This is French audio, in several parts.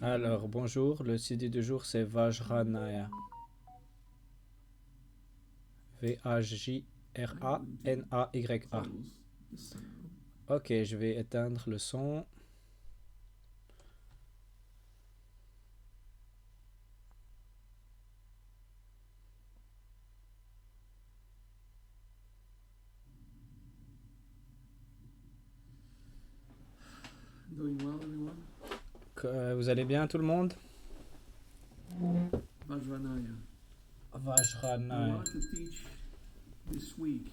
Alors, bonjour, le CD du jour c'est Vajranaya. Vajranaya. Ok, je vais éteindre le son. Doing well, everyone? Vous allez bien tout le monde? Vajranaya. I Vajranaya. wanted to teach this week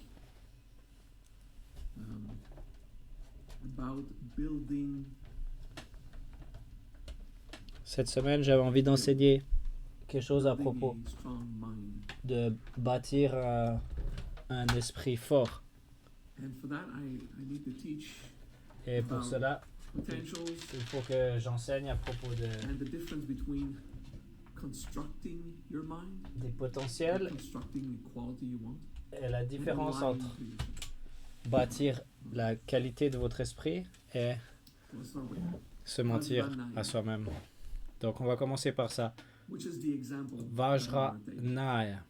about building. Cette semaine, j'avais envie d'enseigner quelque chose à building propos a strong mind. de bâtir un esprit fort. And for that, I need to teach Et pour cela, potentials il faut que j'enseigne à propos and the difference between constructing your mind des and potentiels constructing the quality you want. et la différence and lying entre to yourself. bâtir la qualité de votre esprit et So let's start with se mentir à soi-même. Donc on va commencer par ça. which is the example that I wanna take. Vajranaya.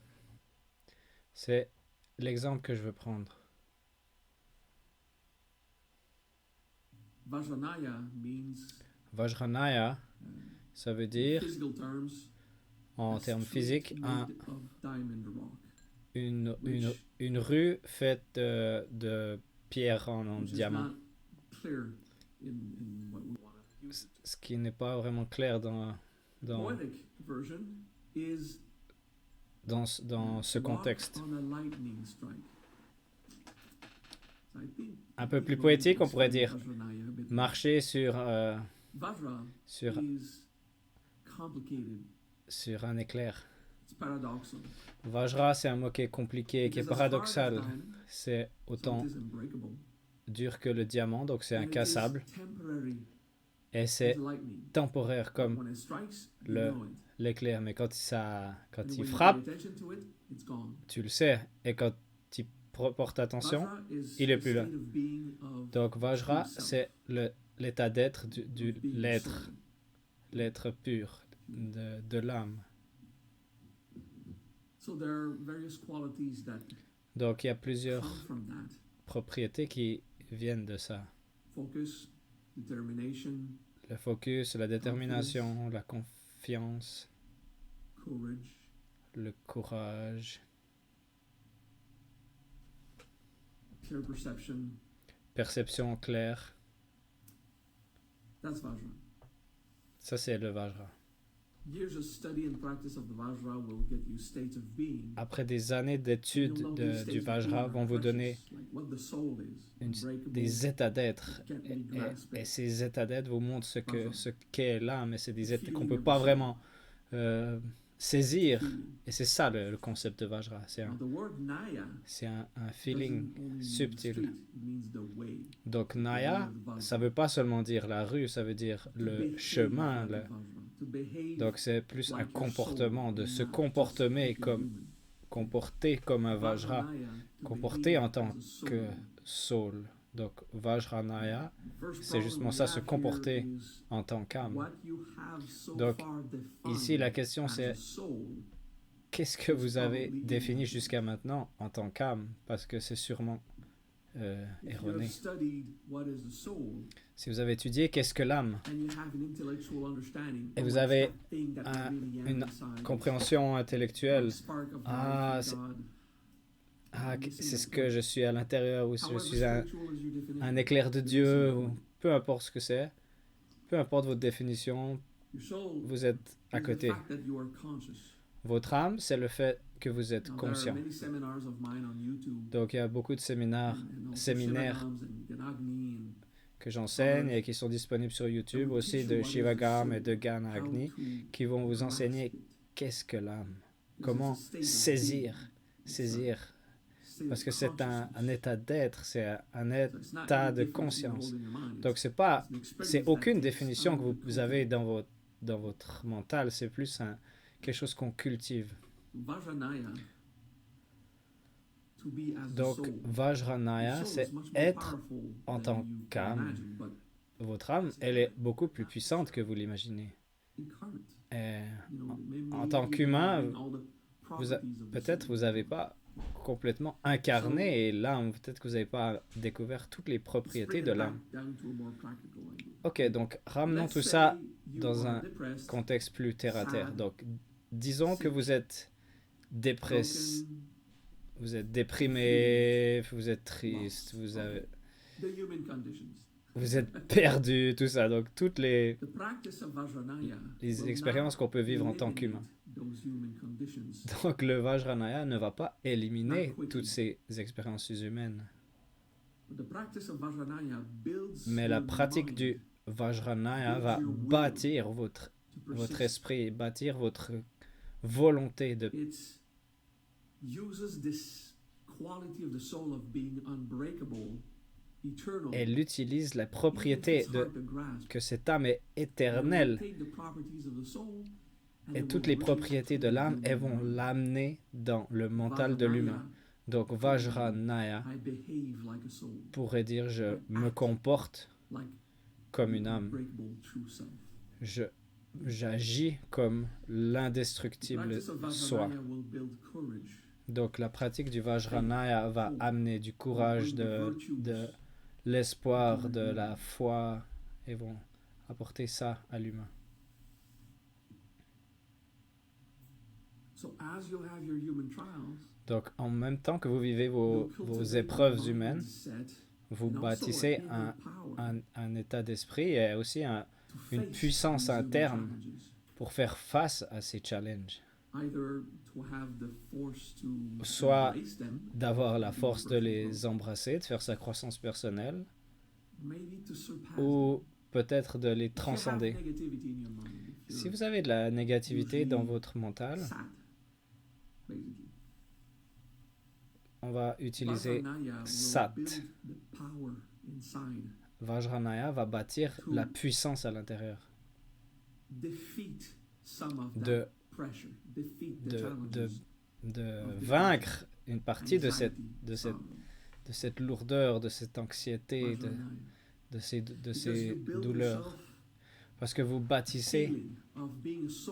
C'est l'exemple que je veux prendre. Vajranaya means Vajranaya, ça veut dire, physical terms en termes physiques, made of diamond rock. une rue faite de pierre en Which is diamant. not clear in what we want to use. Ce qui n'est pas vraiment clair dans Poetic version is ce walk contexte. on a lightning strike. So I think Un peu plus we poétique, can on pourrait explain dire Vajranaya a bit. marcher sur Vajra is complicated. sur un éclair. It's paradoxal. Vajra, c'est un mot qui est compliqué, qui est Because as hard as paradoxal. diamond, C'est so autant it is unbreakable. dur que le diamant, donc c'est And it is incassable. temporary Et as c'est lightning. temporaire comme When it strikes, you le- know it. l'éclair. Mais quand And il when you frappe, pay attention to it, it's gone. tu le sais. Et quand tu portes attention, Vajra is il est the plus là. state of being of Donc Vajra, true self, c'est l'état d'être of du being l'être, soul. l'être pur de l'âme. So there are various qualities that Donc il y a come plusieurs from that. propriétés qui viennent de ça. Focus, determination, Le focus, la détermination, la confiance, courage, le courage, clear perception. perception claire. That's Vajra. Ça, c'est le Vajra. Years of study and practice of the Vajra will get you states of being. Après des années d'études You'll know these du states of Vajra being vont are vous donner precious, like what the soul is, unbreakable, des états d'être. can't really grasp Et it. ces états d'être vous montrent ce qu'est l'âme. Et c'est des états qu'on ne Feeling peut of pas the soul. vraiment saisir. Feeling. Et c'est ça le concept de Vajra. Now, the word Naya C'est un feeling doesn't only mean subtil. street, it means the way. Donc The way Naya, of the Vajra. ça ne veut pas seulement dire la rue, ça veut dire To le behave chemin. like a Vajra. To behave Donc c'est plus like un your comportement, soul, de se not just comporter like a comme, human. comporter comme un Vajra, Vajranaya, to comporter behave en tant as a soul. que soul. Donc Vajranaya, First c'est justement problem ça, we se have comporter here is en tant qu'âme. what you have so Donc, far defined ici, la question, as c'est a soul qu'est-ce que vous avez probably défini inaccurate. jusqu'à maintenant en tant qu'âme? Parce que c'est sûrement If you erroné. have studied what is the soul Si vous avez étudié qu'est-ce que l'âme, and you have an intellectual understanding et of vous what's avez that thing that un- we really am une inside, compréhension intellectuelle, like spark of life Ah, in c'est- God, c'est ce que je suis à l'intérieur, ou je however suis un spiritual is your definition, éclair de it is Dieu, something. ou peu importe ce que c'est, peu importe votre définition, Your soul vous êtes à is the côté. fact that you are conscious. Votre âme, c'est le fait que vous êtes Now, there are conscient. many seminars of mine on YouTube Donc il y a beaucoup de séminaires and also séminaires Shivagams and Ganagni and que j'enseigne et qui sont disponibles sur YouTube, will aussi teach you de what is the Shivagam soul, et de how Ganagni, to qui vont vous grasp enseigner it. qu'est-ce que l'âme, Because comment it's a state of saisir, being. It's a saisir, state parce of que c'est un consciousness. état d'être, c'est un So it's not état any de different than conscience. holding your mind. Donc It's- c'est pas, it's an experience c'est that aucune takes définition que time vous to avez dans votre mental, c'est plus quelque chose qu'on cultive. Vajranaya, to be as the Donc soul. Vajranaya, Your soul c'est is much more être powerful en than tant you can qu'âme. imagine, but Votre âme, elle est beaucoup plus puissante que vous l'imaginez. Et en tant qu'humain, peut-être vous n'avez pas complètement incarné et l'âme, peut-être que vous n'avez pas découvert toutes les propriétés de l'âme. Ok, donc ramenons tout ça dans un contexte plus terre à terre. Donc, disons que vous êtes déprimé, vous êtes triste, vous êtes perdu, tout ça. Donc, toutes les expériences qu'on peut vivre en tant qu'humain. Donc, le Vajrayana ne va pas éliminer toutes ces expériences humaines. Mais la pratique du Vajrayana va bâtir votre esprit, bâtir votre volonté de... Elle utilise la propriété que cette âme est éternelle. Et toutes les propriétés de l'âme, elles vont l'amener dans le mental de l'humain. Donc Vajrayana pourrait dire je me comporte comme une âme. J'agis comme l'indestructible soi. Donc la pratique du Vajrayana va amener du courage, de l'espoir, de la foi, et vont apporter ça à l'humain. Donc en même temps que vous vivez vos épreuves humaines, vous bâtissez un état d'esprit et aussi une puissance interne pour faire face à ces challenges. Soit d'avoir la force de les embrasser, de faire sa croissance personnelle, ou peut-être de les transcender. Si vous avez de la négativité dans votre mental, on va utiliser Sat. Vajrayana va bâtir la puissance à l'intérieur. De vaincre une partie de cette lourdeur, de cette anxiété, de ces douleurs. Parce que vous bâtissez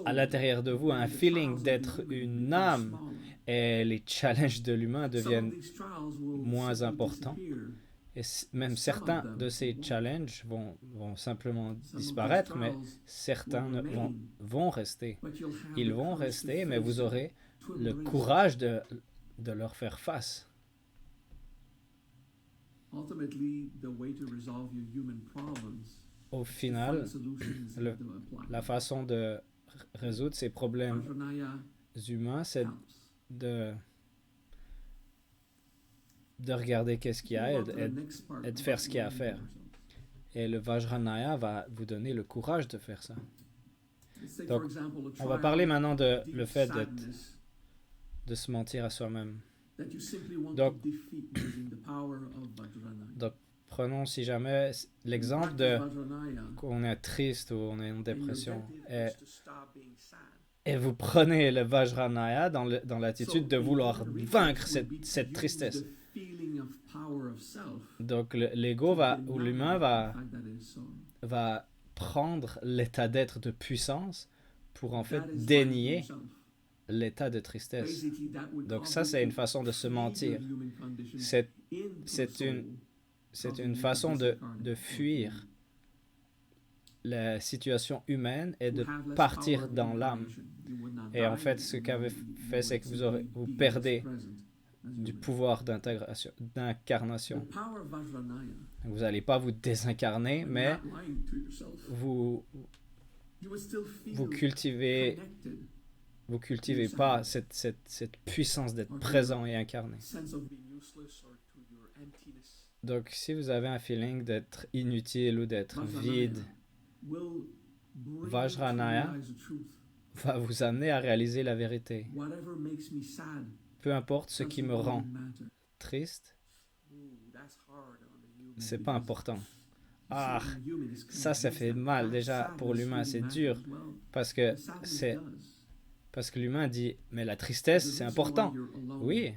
à l'intérieur de vous un feeling d'être une âme et les challenges de l'humain deviennent moins importants. Et même certains de ces challenges vont simplement disparaître, mais certains vont rester. Ils vont rester, mais vous aurez le courage de leur faire face. Au final, la façon de résoudre ces problèmes humains, c'est de regarder qu'est-ce qu'il y a et de faire ce qu'il y a à faire. Et le Vajrayana va vous donner le courage de faire ça. Donc, on va parler maintenant de le fait de se mentir à soi-même. Donc, prenons si jamais l'exemple de qu'on est triste ou on est en dépression. Et vous prenez le Vajrayana dans l'attitude de vouloir vaincre cette tristesse. Donc l'ego ou l'humain va prendre l'état d'être de puissance pour en fait dénier l'état de tristesse. Donc ça, c'est une façon de se mentir. C'est une façon de fuir la situation humaine et de partir dans l'âme. Et en fait, ce qu'avait fait, c'est que vous perdez du pouvoir d'incarnation. Vous n'allez pas vous désincarner, mais vous cultivez pas cette puissance d'être présent et incarné. Donc, si vous avez un feeling d'être inutile ou d'être vide, Vajrayana va vous amener à réaliser la vérité. Peu importe ce qui me rend triste, c'est pas important. Ah, ça fait mal déjà pour l'humain, c'est dur parce que l'humain dit mais la tristesse c'est important. Oui.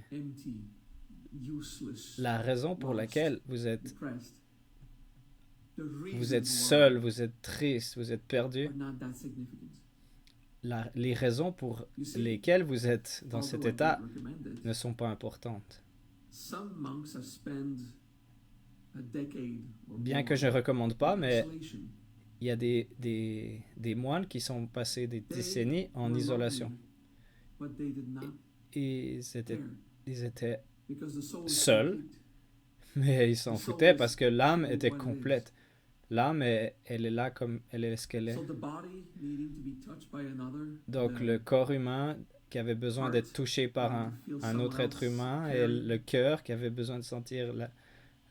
La raison pour laquelle vous êtes vous êtes seul, vous êtes triste, vous êtes perdu, are not that significant. les raisons pour lesquelles vous êtes dans cet état ne sont pas importantes. Some monks have spent a decade or Bien more que je ne recommande pas, in mais isolation. il y a des moines qui sont passés des They décennies en were isolation. lonely, but they did not Ils étaient, care ils étaient, because the soul is seuls. complete. mais ils s'en foutaient parce que l'âme était complète. L'âme, elle est là comme elle est ce qu'elle est. So the body needing to be touched by another, Donc the le corps humain qui avait besoin d'être touché par un autre être humain et le cœur qui avait besoin de sentir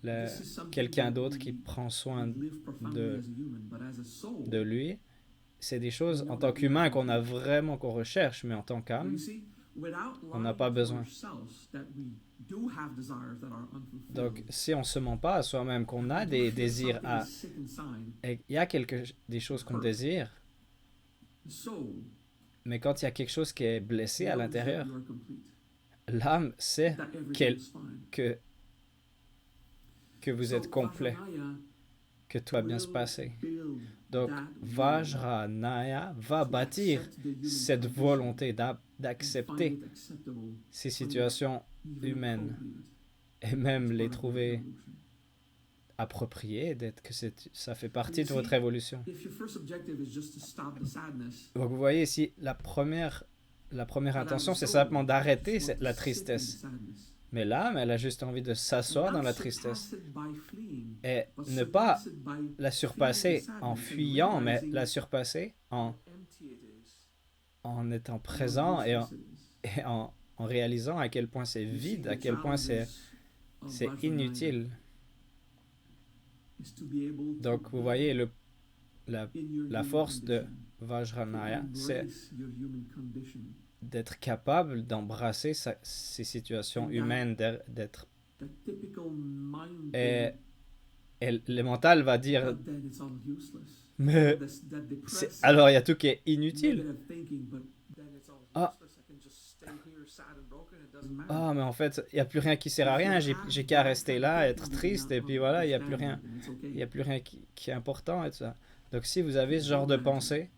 this is something quelqu'un that d'autre we- qui prend we soin live profoundly de- as a human, but as a soul, de lui. C'est des choses en tant qu'humain qu'on recherche, mais en tant qu'âme, you see, without on n'a lying pas to besoin. ourselves that we do have desires that are unfulfilled. Donc si on se ment pas à soi-même, qu'on a des désirs Something à... is sick inside, et il y a des choses qu'on désire, the soul mais quand il y a quelque chose qui est blessé à knows that l'intérieur, you are complete, l'âme sait that everything qu'elle- is fine. que vous So êtes complet, Vajrayana que tout va bien se will passer. build Donc that Vajrayana va to bâtir accept the human cette condition volonté and find d'accepter it acceptable, ces situations even humaines appropriate et même as les part of your trouver evolution. appropriées, d'être que ça fait partie de votre évolution. If your first objective is just to stop the sadness, Donc vous voyez ici, la première intention, c'est simplement d'arrêter la tristesse. Mais l'âme, elle a juste envie de s'asseoir dans la tristesse et ne pas la surpasser en fuyant, mais la surpasser en étant présent et en réalisant à quel point c'est vide, à quel point c'est inutile. Donc vous voyez, la force de Vajrayana, c'est d'être capable d'embrasser ces situations humaines, d'être... Et le mental va dire, mais alors il y a tout qui est inutile. Ah, mais en fait, il n'y a plus rien qui sert à rien, j'ai qu'à rester là, être triste, et puis voilà, il n'y a plus rien. Il n'y a plus rien qui est important et tout ça. Donc si vous avez ce genre de pensée,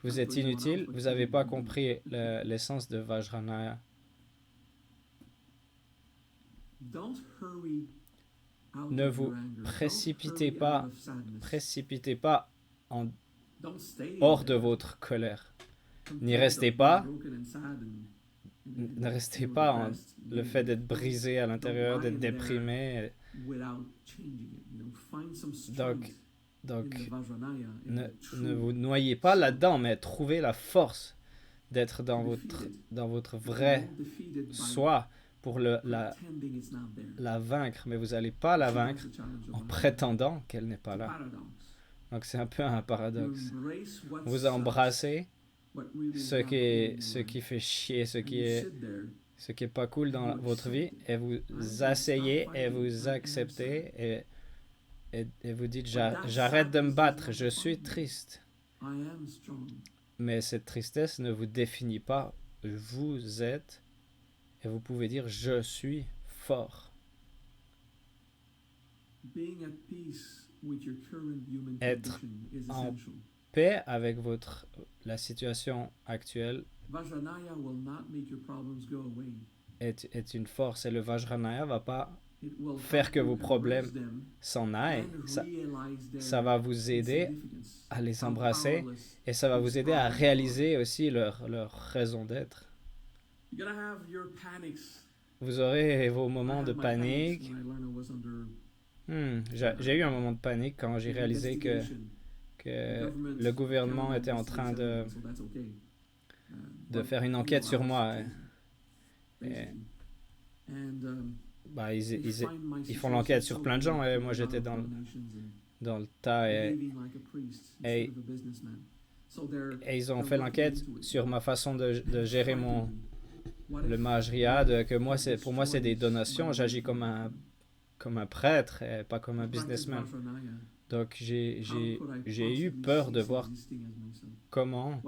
vous êtes inutile, vous n'avez pas compris l'essence de Vajrayana. Ne vous précipitez pas hors de votre colère. Ne restez pas en le fait d'être brisé à l'intérieur, d'être déprimé. Donc ne vous noyez pas là-dedans, mais trouvez la force d'être dans votre vrai soi pour la vaincre. Mais vous n'allez pas la vaincre en prétendant qu'elle n'est pas là. Donc c'est un peu un paradoxe. Vous embrassez ce qui fait chier, ce qui est pas cool dans votre vie, et vous asseyez et vous acceptez et vous dites j'arrête de me battre, je suis triste. Mais cette tristesse ne vous définit pas, vous êtes, et vous pouvez dire je suis fort. Être en paix avec la situation actuelle est une force, et le Vajrayana va pas faire que vos problèmes s'en aillent. Ça va vous aider à les embrasser, et ça va vous aider à réaliser aussi leur raison d'être. Vous aurez vos moments de panique. J'ai eu un moment de panique quand j'ai réalisé que le gouvernement était en train de faire une enquête sur moi. Ils font l'enquête sur plein de gens, et moi j'étais dans le tas, et ils ont fait l'enquête sur ma façon de gérer le Mahajriya, que pour moi c'est des donations, j'agis comme un prêtre et pas comme un businessman. Donc j'ai eu peur de voir comment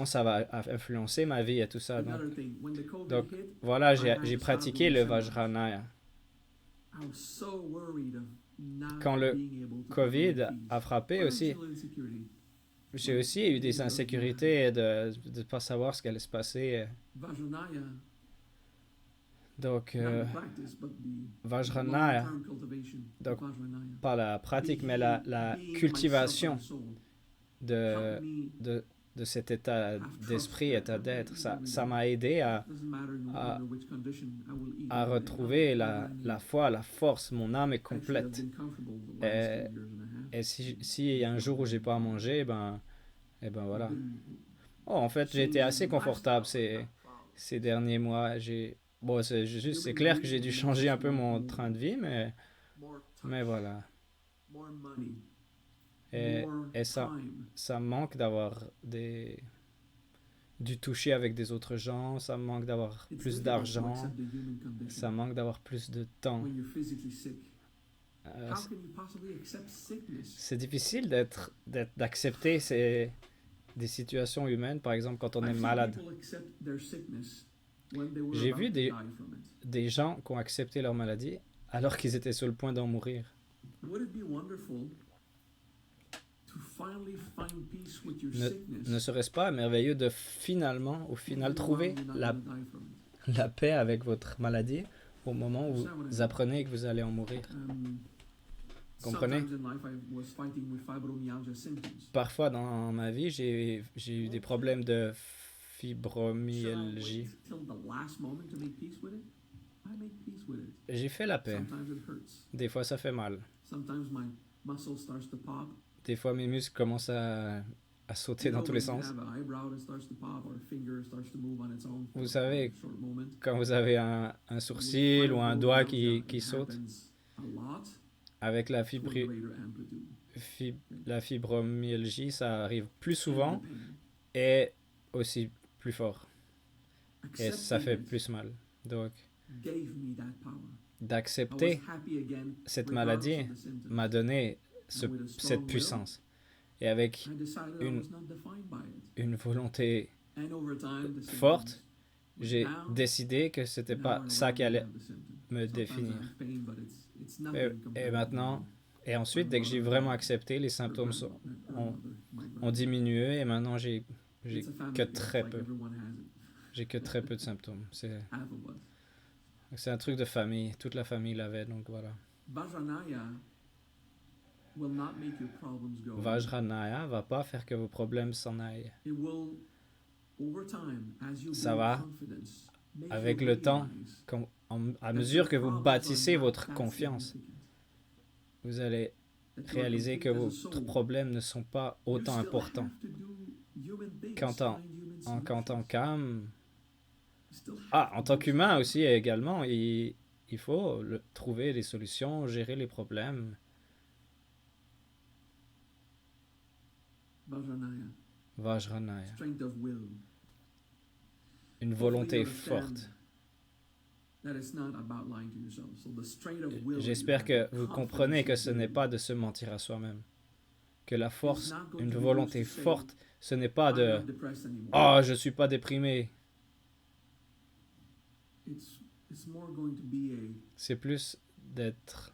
ça va influencer ma vie et tout ça. Donc voilà, j'ai pratiqué le Vajrayana. quand le Covid a frappé aussi, j'ai aussi eu des insécurités de ne pas savoir ce qui allait se passer. Donc, Vajrayana, donc pas la pratique, mais la cultivation de, de, de cet état d'esprit, état d'être, ça m'a aidé à, à retrouver la foi, la force. Mon âme est complète. Et si un jour où j'ai pas à manger, et ben voilà. Oh, en fait, j'ai été assez confortable ces derniers mois. Bon, c'est clair que j'ai dû changer un peu mon train de vie, mais voilà. Et ça manque d'avoir du toucher avec des autres gens, ça manque d'avoir plus d'argent, ça manque d'avoir plus de temps. Euh, c'est difficile d'accepter des situations humaines, par exemple quand on est malade. J'ai vu des gens qui ont accepté leur maladie alors qu'ils étaient sur le point d'en mourir. Ne serait-ce pas merveilleux de au final, trouver la paix avec votre maladie au moment où vous apprenez que vous allez en mourir? Comprenez? Parfois dans ma vie, j'ai eu des problèmes de fibromyalgie. J'ai fait la paix. Des fois, ça fait mal. Des fois, mes muscles commencent à sauter dans tous les sens. Vous savez, quand vous avez un sourcil ou un doigt qui saute, avec la fibromyalgie, ça arrive plus souvent et aussi plus fort. Et ça fait plus mal. Donc, d'accepter cette maladie m'a donné cette puissance. Et avec une volonté forte, j'ai décidé que c'était pas ça qui allait me définir. Et maintenant, et ensuite, dès que j'ai vraiment accepté, les symptômes ont diminué et maintenant j'ai que très peu. J'ai que très peu de symptômes. C'est un truc de famille. Toute la famille l'avait, donc voilà. Vajrayana va pas faire que vos problèmes s'en aillent. Ça va, avec le temps, à mesure que vous bâtissez votre confiance, vous allez réaliser que vos problèmes ne sont pas autant importants. En tant qu'âme, en tant qu'humain aussi également, il faut trouver des solutions, gérer les problèmes. Vajrayana. Une volonté forte. J'espère que vous comprenez que ce n'est pas de se mentir à soi-même. Que la force, une volonté forte, ce n'est pas de « Oh, je ne suis pas déprimé ». C'est plus d'être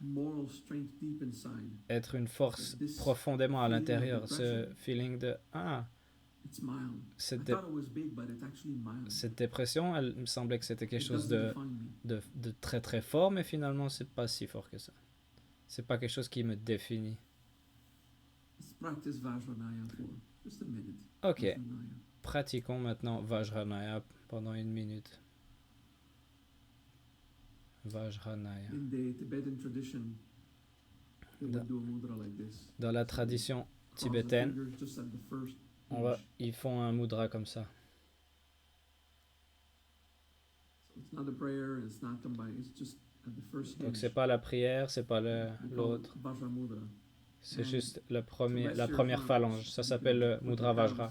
une force profondément à l'intérieur, ce feeling de cette dépression, elle me semblait que c'était quelque chose de très très fort, mais finalement c'est pas si fort que ça. C'est pas quelque chose qui me définit. Ok, pratiquons maintenant Vajrayana pendant 1 minute. Vajrayana. Dans la tradition tibétaine, ils font un mudra comme ça. Donc c'est pas la prière, c'est pas l'autre. C'est juste la première phalange. Ça s'appelle le mudra Vajra.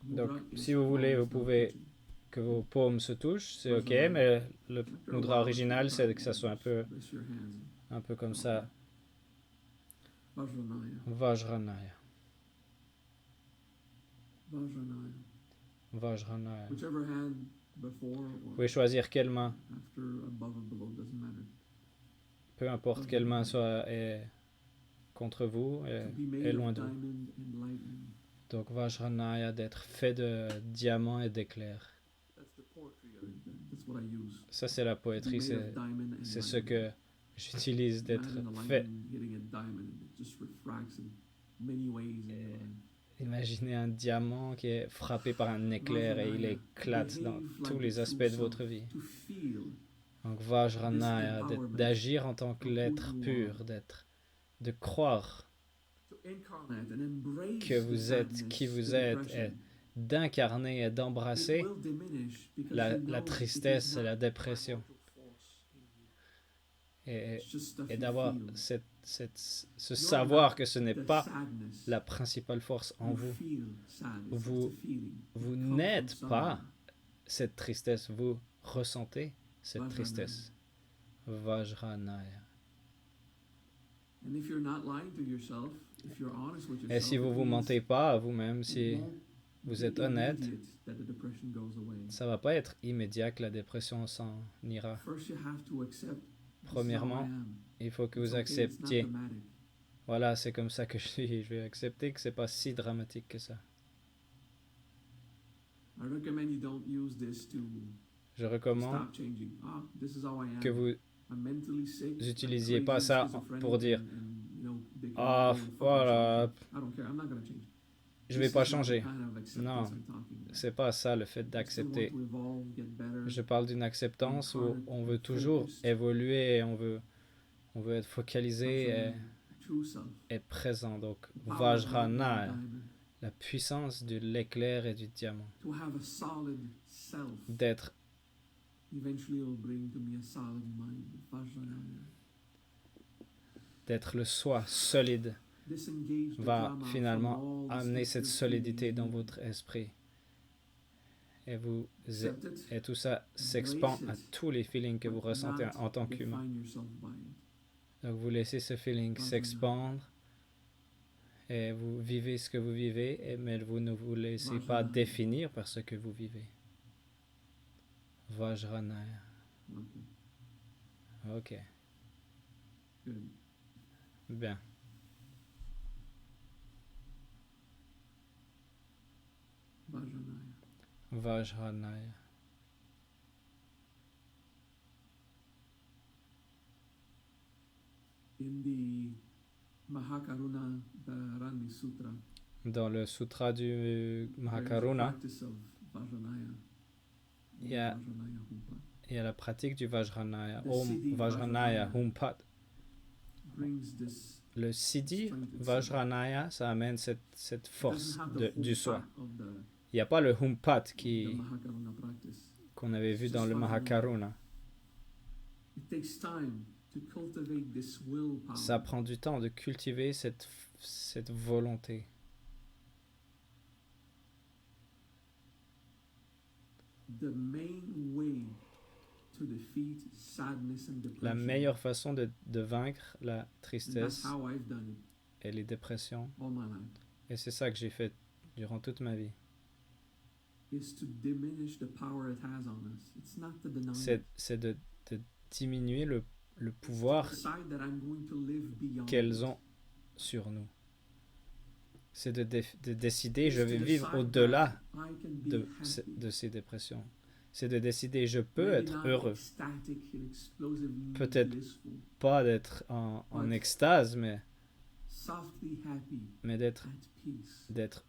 Donc si vous voulez, vous pouvez que vos paumes se touchent, c'est ok, mais le mudra original, c'est que ça soit un peu comme ça. Vajrayana. Vajrayana. Vous pouvez choisir quelle main. peu importe quelle main soit est contre vous, est loin de vous. Donc Vajranaya, d'être fait de diamants et d'éclairs. Ça, c'est la poétrie, c'est ce que j'utilise, d'être fait. Imaginez un diamant qui est frappé par un éclair et il éclate dans tous les aspects de votre vie. Donc Vajranaya, d'agir en tant que l'être pur, de croire que vous êtes qui vous êtes, et d'incarner et d'embrasser la tristesse et la dépression. Et d'avoir ce savoir que ce n'est pas la principale force en vous. Vous n'êtes pas cette tristesse, vous ressentez cette tristesse. Vajranaya. Et si vous ne vous mentez pas à vous-même, si vous êtes honnête, ça ne va pas être immédiat que la dépression s'en ira. Premièrement, il faut que vous acceptiez. Voilà, c'est comme ça que je suis. Je vais accepter que ce n'est pas si dramatique que ça. Je recommande que vous n'utilisiez pas ça pour dire « Ah, voilà, je ne vais pas changer ». Non, c'est pas ça le fait d'accepter. Je parle d'une acceptance où on veut toujours évoluer et on veut être focalisé et présent. Donc, Vajranaya, la puissance de l'éclair et du diamant. D'être le soi solide va finalement amener cette solidité dans votre esprit. Et tout ça s'expand à tous les feelings que vous ressentez en tant qu'humain. Donc vous laissez ce feeling s'expandre et vous vivez ce que vous vivez, mais vous ne vous laissez pas définir par ce que vous vivez. Vajranaya. Ok. Bien. Vajranaya. Dans le sutra du Mahakaruna, il y a la pratique du Vajranaya, Om Vajranaya Humpat. Le Siddhi Vajranaya, ça amène cette force du soi. Il n'y a pas le Humpat qu'on avait vu dans le Mahakaruna. Ça prend du temps de cultiver cette volonté. La meilleure façon de vaincre la tristesse et les dépressions, et c'est ça que j'ai fait durant toute ma vie, c'est de diminuer le pouvoir qu'elles ont sur nous. C'est de décider, je vais vivre au-delà de ces dépressions. C'est de décider, je peux être heureux. Peut-être pas d'être en extase, mais d'être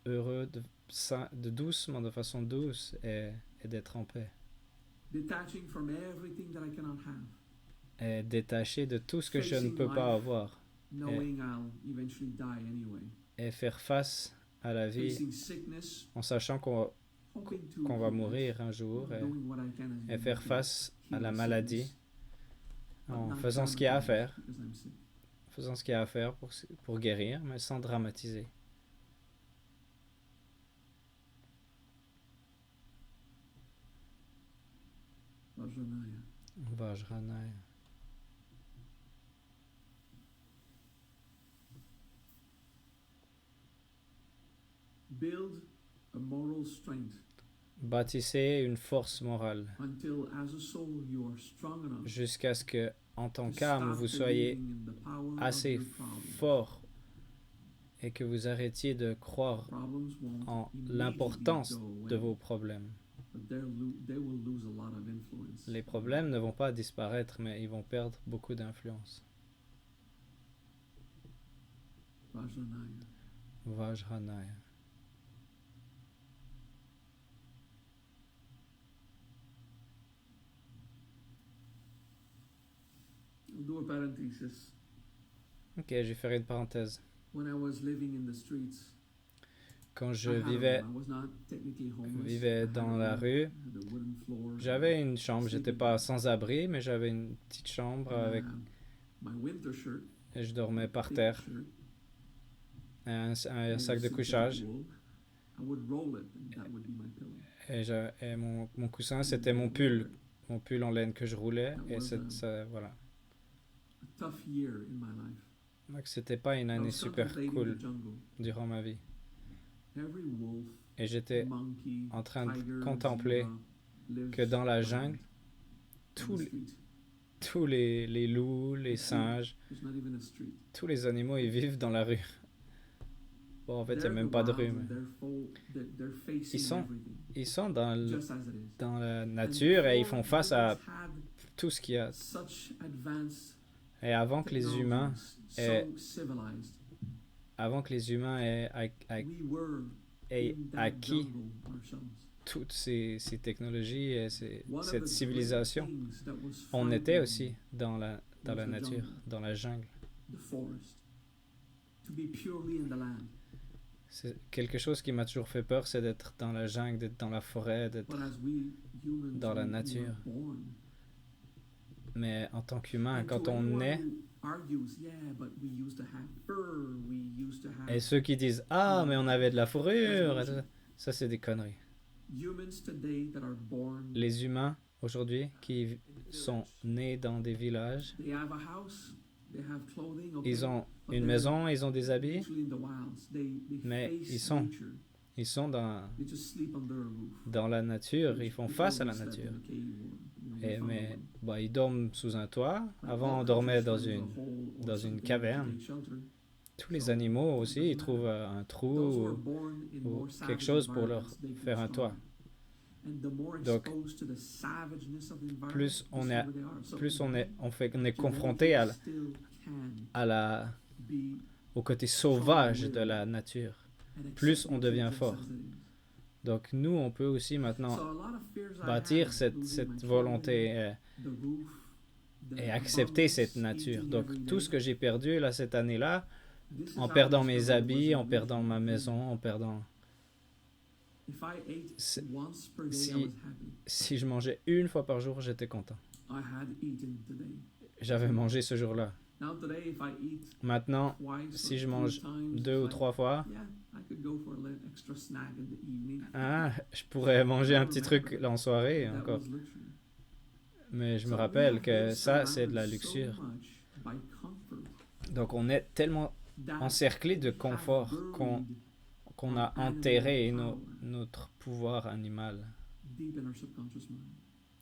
heureux de doucement, de façon douce, et d'être en paix. Et détaché de tout ce que je ne peux pas avoir. Et faire face à la vie en sachant qu'on va mourir un jour, et faire face à la maladie en faisant ce qu'il y a à faire, pour guérir, mais sans dramatiser. Vajranaya. Build a moral strength. Bâtissez une force morale Until as a soul you are strong enough jusqu'à ce que, en tant to qu'âme, stop vous soyez believing in the power of assez your problem. fort et que vous arrêtiez de croire Problems won't en immediately l'importance go de away, vos problèmes. but they will lose a lot of influence. Les problèmes ne vont pas disparaître, mais ils vont perdre beaucoup d'influence. Vajranaya. Vajranaya. I'll do a parenthesis. Ok, je vais faire une parenthèse. When I was living in the streets, Quand je I had a vivais room. I was not technically homeless. I vivais had dans a la room. rue, I had a wooden floor. j'avais une chambre. J'étais pas sans abri, mais j'avais une petite chambre And, avec my winter shirt, et je dormais par thick terre. shirt, Un made sac of de synthetic couchage. wool. I would roll it, and that would be my pillow. Et mon coussin, c'était mon pull en laine que je roulais. Et voilà. A tough year in my life. Donc c'était pas une I année was super contemplating cool the jungle. durant ma vie. Every wolf, Et j'étais monkey, en train de tiger, contempler zebra lives que dans la on jungle, the tous street. les loups, les singes, There's not even a street. tous les animaux, ils vivent dans la rue. Bon, en fait, il n'y a They're même the pas de wild rue. and Mais they're facing Ils sont- everything, ils sont dans, just as it is. dans la And nature et ils before font face à humans had tout ce qu'il y a. such advanced Et avant que les humains technologies, so civilized, aient we were aient in that acquis jungle ourselves. toutes ces technologies et One of cette the civilisation, great things that was on était frightening, aussi dans la was the nature, jungle. dans la jungle. the forest, to be purely in the land. C'est quelque chose qui m'a toujours fait peur, c'est d'être dans la jungle, d'être dans la forêt, d'être... But as we humans, dans la we were nature. born. Mais en tant qu'humain, And quand to on anyone naît, who argues, yeah, but we used to have fur, we used to have et ceux qui disent ah mais on avait de la fourrure, et tout ça c'est des conneries. humans today that are born, Les humains aujourd'hui qui sont nés dans des villages, they have a house, they have clothing, okay, ils ont but une they're maison, ils ont des habits, usually in the wilds. They mais face ils sont nature. ils sont They just sleep under a roof. dans la nature, ils font Before face à we la slept nature. in a cave or, we Et, found mais one. bah, ils dorment sous un toit. Like Avant, all on dormait creatures dans find a une... hole or dans une something to caverne. take shelter. Tous les animaux aussi, ils trouvent un trou Those who are ou born in ou more quelque savage chose pour leur environments, they can faire un toit. survive. And the more Donc, exposed to the savageness of the environment, plus the on est, stronger they are. So plus on est genetically confronté still can be au côté sauvage de la nature. and plus accept on nature devient just fort. as it is. Donc nous, on peut aussi maintenant So a lot of fears I bâtir had, cette losing my volonté children, the roof, the et accepter bugs cette nature. eating Donc every tout day. ce que j'ai perdu là cette année-là, This is en how perdant I mes struggled habits, with en perdant ma religion. maison, en perdant... If I ate Si- once per day, si- I was happy. Si je mangeais une fois par jour, j'étais content. I had eaten today. J'avais mangé ce jour-là. Now today, if I eat Maintenant, twice si or je three mange times, 2 ou it's 3 fois, like, yeah, I could go for a little extra snack in the evening. je pourrais manger un petit truc en soirée That encore. was luxury. Mais je me So we rappelle have que been ça, c'est de la surrounded luxure. so much by comfort Donc on est tellement that encerclé de we have confort buried qu'on a enterré notre pouvoir animal deep in our subconscious mind.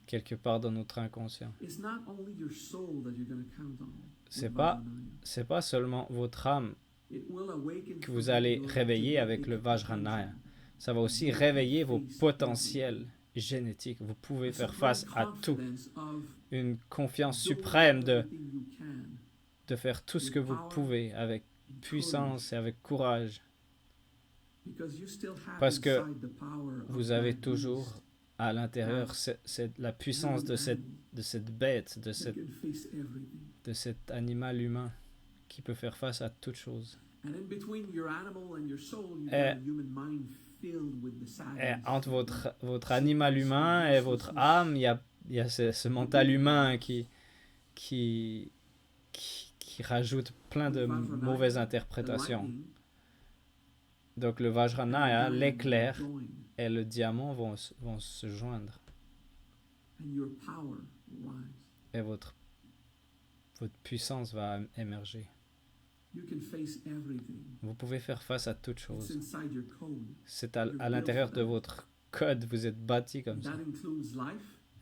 quelque part dans notre inconscient. It's not only your soul that you're going to count on. C'est with pas- Vajranaya. C'est pas seulement votre âme It will awaken que vous from allez your réveiller avec genetic le Vajranaya. potential. Ça va aussi réveiller vos potentiels génétiques. Vous pouvez faire face à tout. Une confiance suprême de faire tout ce que vous pouvez avec puissance et avec courage. Parce que vous avez toujours à l'intérieur c'est la puissance de cette bête, de cet animal humain qui peut faire face à toute chose. Et entre votre animal humain et votre âme, il y a ce mental humain qui rajoute plein de mauvaises interprétations. Donc le Vajranaya, l'éclair et le diamant vont se joindre. Et votre puissance va émerger. Vous pouvez faire face à toute chose. C'est à l'intérieur de votre code, vous êtes bâti comme ça.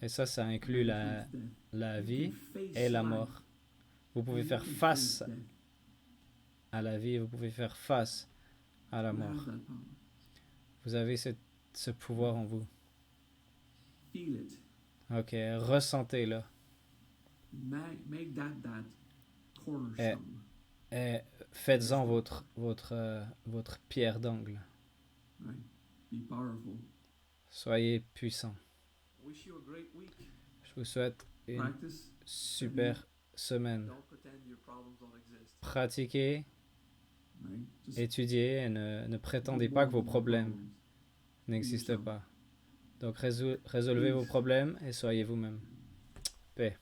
Et ça inclut la vie et la mort. Vous pouvez faire face à la vie, vous pouvez faire face à la mort. Vous avez ce pouvoir en vous. Ok, ressentez-le. Et faites-en votre pierre d'angle. Soyez puissant. Je vous souhaite une super semaine. Pratiquez, étudiez et ne prétendez pas que vos problèmes n'existent pas. Donc résolvez vos problèmes et soyez vous-même. Paix.